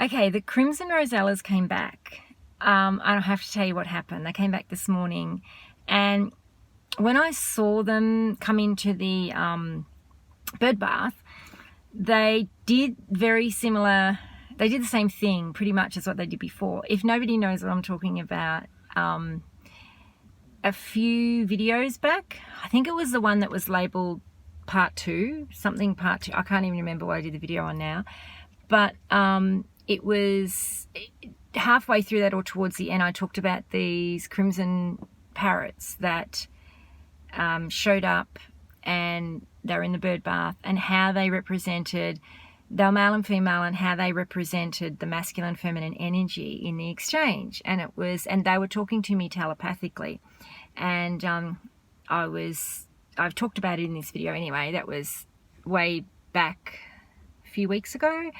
Okay, the crimson rosellas came back. I don't have to tell you what happened. They came back this morning, and when I saw them come into the bird bath, they did very similar. They did the same thing pretty much as what they did before. If nobody knows what I'm talking about, a few videos back, I think it was the one that was labeled part 2, something part 2. I can't even remember what I did the video on now, but it was halfway through that or towards the end. I talked about these crimson parrots that showed up, and they're in the bird bath, and how they represented, they're male and female, and how they represented the masculine feminine energy in the exchange. And they were talking to me telepathically, and I've talked about it in this video anyway. That was way back a few weeks ago.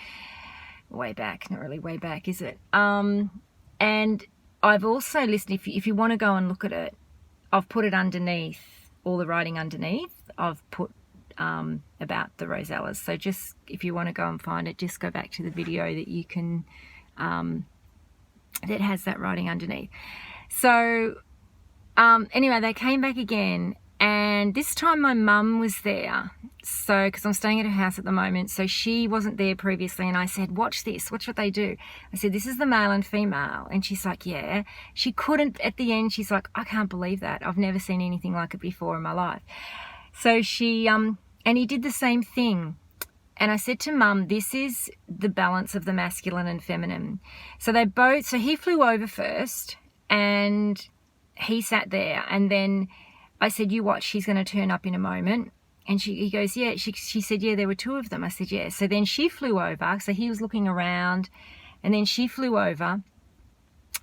Way back, not really way back, is it? And I've also listened, if you want to go and look at it, I've put it underneath, all the writing underneath. I've put about the rosellas. So just, if you want to go and find it, just go back to the video that you can, that has that writing underneath. So anyway, they came back again, and this time my mum was there. So, because I'm staying at her house at the moment, so she wasn't there previously, and I said, watch this, watch what they do. I said, this is the male and female, and she's like, yeah. She couldn't, at the end, she's like, I can't believe that. I've never seen anything like it before in my life. So she, and he did the same thing. And I said to Mum, this is the balance of the masculine and feminine. So he flew over first, and he sat there, and then I said, you watch, she's going to turn up in a moment. And he goes, yeah. She said, yeah, there were 2 of them. I said, yeah. So then she flew over. So he was looking around, and then she flew over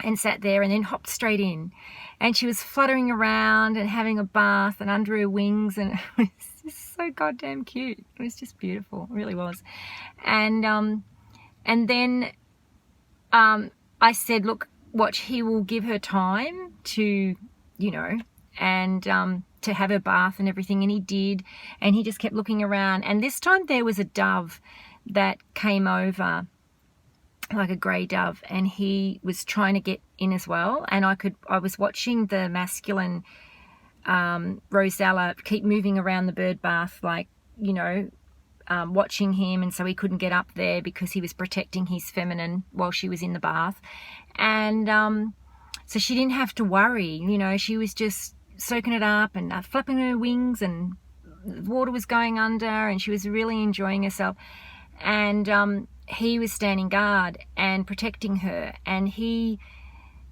and sat there, and then hopped straight in. And she was fluttering around and having a bath and under her wings, and it was just so goddamn cute. It was just beautiful. It really was. And then I said, look, watch, he will give her time to, and to have her bath and everything, and he did, and he just kept looking around. And this time there was a dove that came over, like a grey dove, and he was trying to get in as well. And I was watching the masculine rosella keep moving around the bird bath, like, watching him, and so he couldn't get up there because he was protecting his feminine while she was in the bath. And so she didn't have to worry, she was just soaking it up and flapping her wings, and the water was going under, and she was really enjoying herself. And he was standing guard and protecting her, and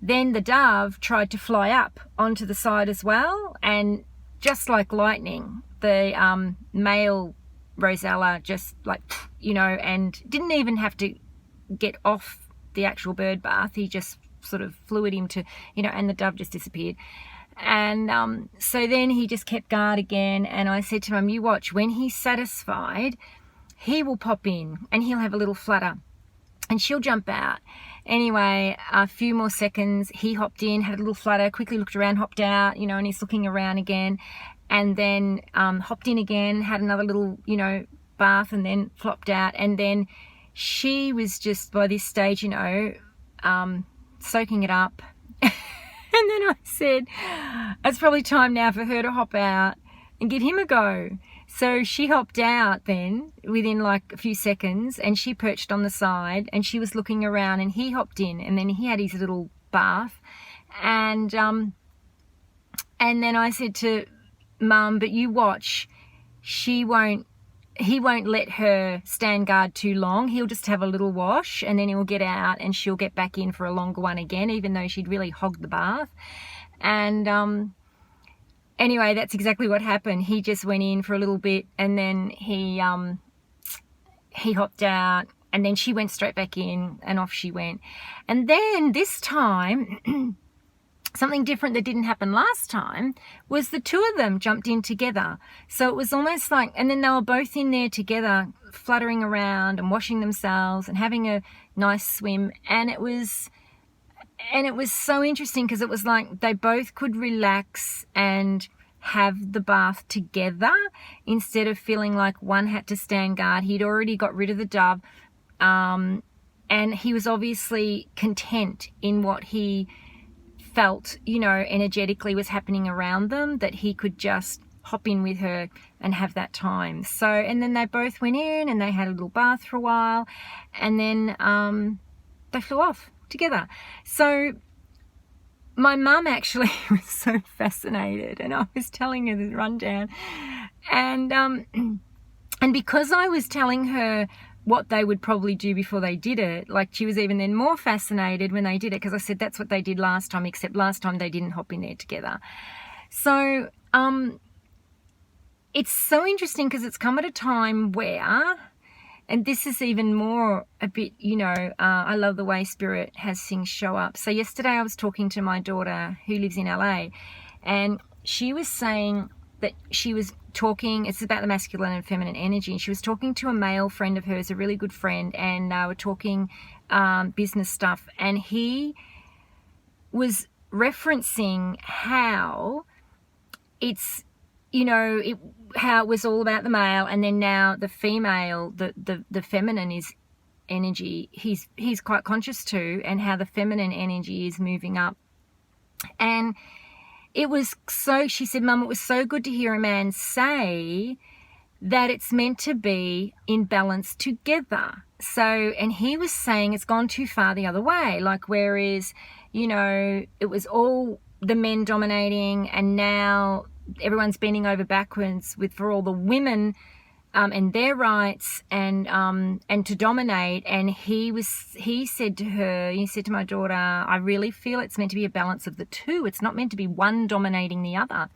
then the dove tried to fly up onto the side as well, and just like lightning, the male rosella just like, and didn't even have to get off the actual bird bath. He just sort of flew at him to, and the dove just disappeared. And so then he just kept guard again, and I said to him, you watch, when he's satisfied, he will pop in and he'll have a little flutter and she'll jump out. Anyway, a few more seconds, he hopped in, had a little flutter, quickly looked around, hopped out, and he's looking around again, and then hopped in again, had another little, bath, and then flopped out. And then she was just, by this stage, soaking it up. And then I said, it's probably time now for her to hop out and give him a go. So she hopped out then within like a few seconds, and she perched on the side, and she was looking around, and he hopped in, and then he had his little bath. And then I said to Mum, but you watch, he won't let her stand guard too long. He'll just have a little wash, and then he'll get out, and she'll get back in for a longer one again, even though she'd really hogged the bath. And anyway, that's exactly what happened. He just went in for a little bit, and then he hopped out, and then she went straight back in, and off she went. And then this time, something different that didn't happen last time was the 2 of them jumped in together. So it was almost like, and then they were both in there together, fluttering around and washing themselves and having a nice swim. And it was so interesting, because it was like they both could relax and have the bath together instead of feeling like one had to stand guard. He'd already got rid of the dove, and And he was obviously content in what he felt, you know, energetically was happening around them, that he could just hop in with her and have that time. So, and then they both went in and they had a little bath for a while, and then they flew off together. So my mum actually was so fascinated, and I was telling her the rundown, and because I was telling her what they would probably do before they did it, like, she was even then more fascinated when they did it, because I said that's what they did last time, except last time they didn't hop in there together. So it's so interesting, because it's come at a time where, and this is even more a bit, you know, I love the way Spirit has things show up. So yesterday I was talking to my daughter who lives in LA, and she was saying that she was talking, it's about the masculine and feminine energy, and she was talking to a male friend of hers, a really good friend, and they were talking business stuff, and he was referencing how it's, you know, how it was all about the male, and then now the female, the feminine is energy, he's quite conscious to, and how the feminine energy is moving up. And it was so, she said, Mum, it was so good to hear a man say that it's meant to be in balance together. So, and he was saying it's gone too far the other way. Like, whereas, you know, it was all the men dominating, and now everyone's bending over backwards for all the women and their rights and to dominate. And he said to my daughter, I really feel it's meant to be a balance of the two. It's not meant to be one dominating the other.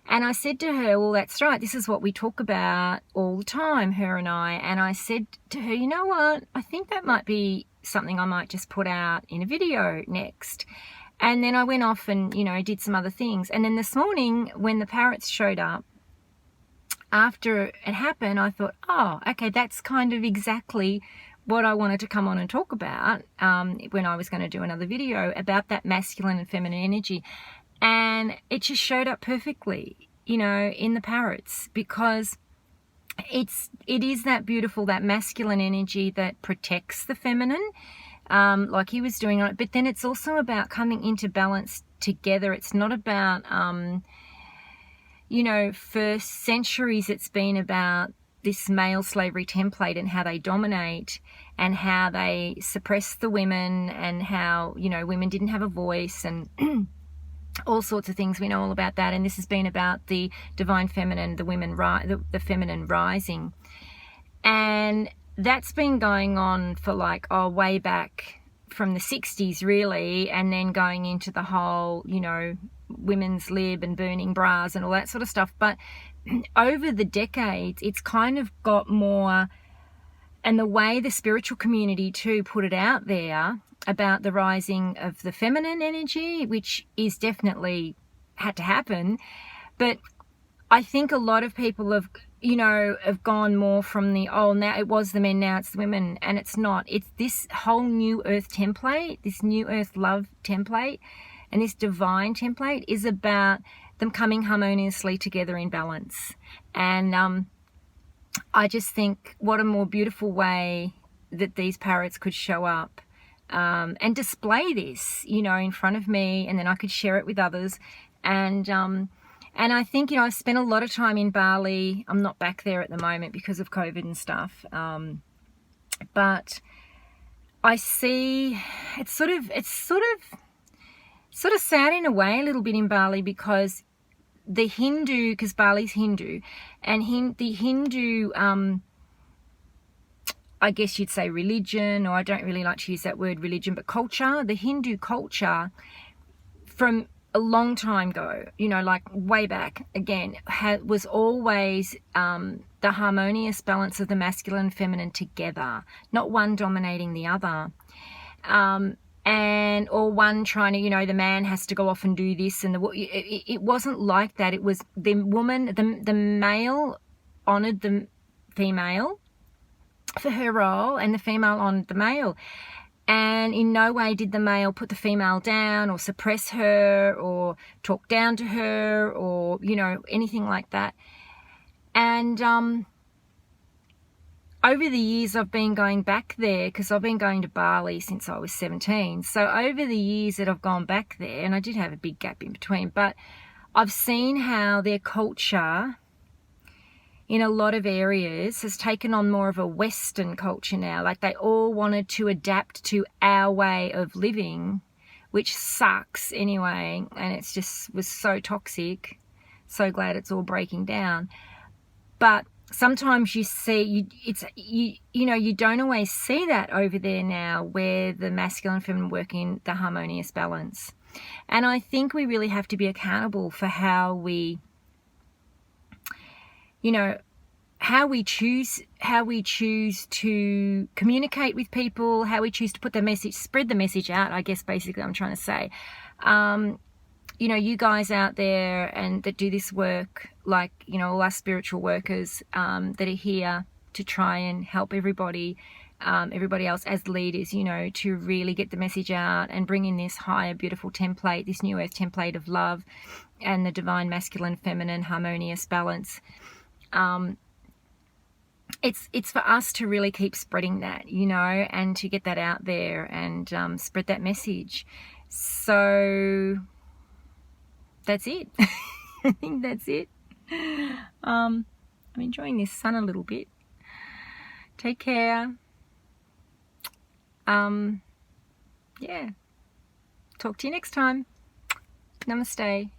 And I said to her, well, that's right. This is what we talk about all the time, her and I. And I said to her, you know what? I think that might be something I might just put out in a video next. And then I went off and, you know, did some other things. And then this morning when the parrots showed up, after it happened, I thought, oh, okay, that's kind of exactly what I wanted to come on and talk about when I was going to do another video about that masculine and feminine energy. And it just showed up perfectly, you know, in the parrots, because it is that beautiful, that masculine energy that protects the feminine, like he was doing on it. But then it's also about coming into balance together. It's not about, you know, for centuries it's been about this male slavery template and how they dominate and how they suppress the women and how, you know, women didn't have a voice and all sorts of things. We know all about that. And this has been about the divine feminine, the feminine rising. And that's been going on for like, way back from the 60s really, and then going into the whole, you know, women's lib and burning bras and all that sort of stuff. But over the decades, it's kind of got more, and the way the spiritual community too put it out there about the rising of the feminine energy, which is definitely had to happen. But I think a lot of people have, you know, have gone more from the, oh, now it was the men, now it's the women, and it's not. It's this whole new earth template, this new earth love template, and this divine template is about them coming harmoniously together in balance. And I just think what a more beautiful way that these parrots could show up and display this, you know, in front of me, and then I could share it with others. And I think, you know, I've spent a lot of time in Bali. I'm not back there at the moment because of COVID and stuff. But I see it's sort of sad in a way a little bit in Bali, because the Hindu, because Bali's Hindu, and the Hindu, I guess you'd say religion, or I don't really like to use that word religion, but culture, the Hindu culture from a long time ago, you know, like way back again, was always the harmonious balance of the masculine and feminine together, not one dominating the other. Or one trying to, you know, the man has to go off and do this, and it wasn't like that. It was the woman, the male honored the female for her role, and the female honored the male. And in no way did the male put the female down or suppress her or talk down to her or, you know, anything like that. And over the years I've been going back there, because I've been going to Bali since I was 17. So over the years that I've gone back there, and I did have a big gap in between, but I've seen how their culture in a lot of areas has taken on more of a Western culture now. Like they all wanted to adapt to our way of living, which sucks anyway. And it's just was so toxic. So glad it's all breaking down. But sometimes you see, you know, you don't always see that over there now, where the masculine and feminine work in the harmonious balance. And I think we really have to be accountable for how we, you know, how we choose to communicate with people, how we choose to put the message, spread the message out, I guess basically I'm trying to say. You know, you guys out there and that do this work, like, you know, all our spiritual workers that are here to try and help everybody else as leaders, you know, to really get the message out and bring in this higher, beautiful template, this new earth template of love and the divine masculine, feminine, harmonious balance. It's for us to really keep spreading that, you know, and to get that out there and spread that message. So that's it. I think that's it. I'm enjoying this sun a little bit. Take care. Yeah. Talk to you next time. Namaste.